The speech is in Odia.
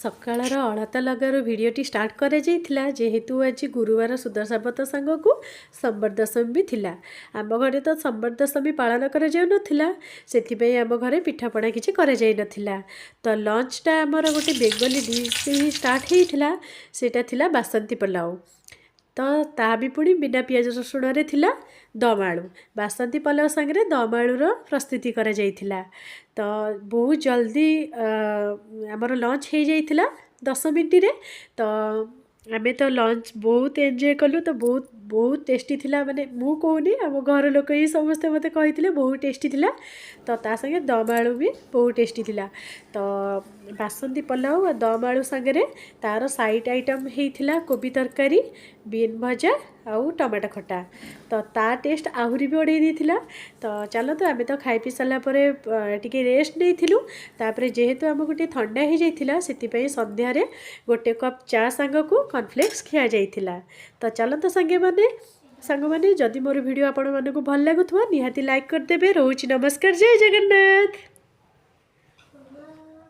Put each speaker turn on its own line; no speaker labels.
ସକାଳର ଅଳତା ଲଗାରୁ ଭିଡ଼ିଓଟି ଷ୍ଟାର୍ଟ କରାଯାଇଥିଲା ଯେହେତୁ ଆଜି ଗୁରୁବାର ସୁଦଶା ବ୍ରତ ସାଙ୍ଗକୁ ସମ୍ବର ଦଶମୀ ବି ଥିଲା। ଆମ ଘରେ ତ ସମ୍ବର ଦଶମୀ ପାଳନ କରାଯାଉନଥିଲା, ସେଥିପାଇଁ ଆମ ଘରେ ପିଠାପଣା କିଛି କରାଯାଇନଥିଲା। ତ ଲଞ୍ଚଟା ଆମର ଗୋଟେ ବେଙ୍ଗଲୀ ଡିଶ୍ ହିଁ ଷ୍ଟାର୍ଟ ହେଇଥିଲା, ସେଇଟା ଥିଲା ବାସନ୍ତୀ ପଲାଉ। ତ ତାହା ବି ପୁଣି ବିନା ପିଆଜ ରସୁଣରେ ଥିଲା ଦମ୍ ଆଳୁ। ବାସନ୍ତୀ ପଲାଉ ସାଙ୍ଗରେ ଦମ୍ ଆଳୁର ପ୍ରସ୍ତୁତି କରାଯାଇଥିଲା। ତ ବହୁତ ଜଲ୍ଦି ଆମର ଲଞ୍ଚ ହେଇଯାଇଥିଲା 10 ମିନିଟ୍ରେ। ତ ଆମେ ତ ଲଞ୍ଚ ବହୁତ ଏନ୍ଜୟ କଲୁ। ତ ବହୁତ ଟେଷ୍ଟି ଥିଲା, ମାନେ ମୁଁ କହୁନି, ଆମ ଘର ଲୋକ ହିଁ ସମସ୍ତେ ମୋତେ କହିଥିଲେ ବହୁତ ଟେଷ୍ଟି ଥିଲା। ତ ତା ସାଙ୍ଗେ ଦମ୍ ଆଳୁ ବି ବହୁତ ଟେଷ୍ଟି ଥିଲା। ତ ବାସନ୍ତୀ ପଲାଉ ଆଉ ଦମ୍ ଆଳୁ ସାଙ୍ଗରେ ତା'ର ସାଇଡ଼୍ ଆଇଟମ୍ ହେଇଥିଲା କୋବି ତରକାରୀ, ବିନ୍ ଭଜା ଆଉ ଟମାଟୋ ଖଟା। ତ ତା ଟେଷ୍ଟ ଆହୁରି ବି ବଢ଼େଇ ଦେଇଥିଲା। ତ ଚାଲନ୍ତୁ, ଆମେ ତ ଖାଇ ପିଇ ସାରିଲା ପରେ ଟିକେ ରେଷ୍ଟ ନେଇଥିଲୁ। ତାପରେ ଯେହେତୁ ଆମକୁ ଟିକେ ଥଣ୍ଡା ହେଇଯାଇଥିଲା, ସେଥିପାଇଁ ସନ୍ଧ୍ୟାରେ ଗୋଟେ କପ୍ ଚା ସାଙ୍ଗକୁ କର୍ଣ୍ଣଫ୍ଲେକ୍ସ ଖିଆଯାଇଥିଲା। ତ ଚାଲନ୍ତୁ ସାଙ୍ଗମାନେ, ଯଦି ମୋର ଭିଡ଼ିଓ ଆପଣମାନଙ୍କୁ ଭଲ ଲାଗୁଥିବ ନିହାତି ଲାଇକ୍ କରିଦେବେ। ରହୁଛି, ନମସ୍କାର, ଜୟ ଜଗନ୍ନାଥ।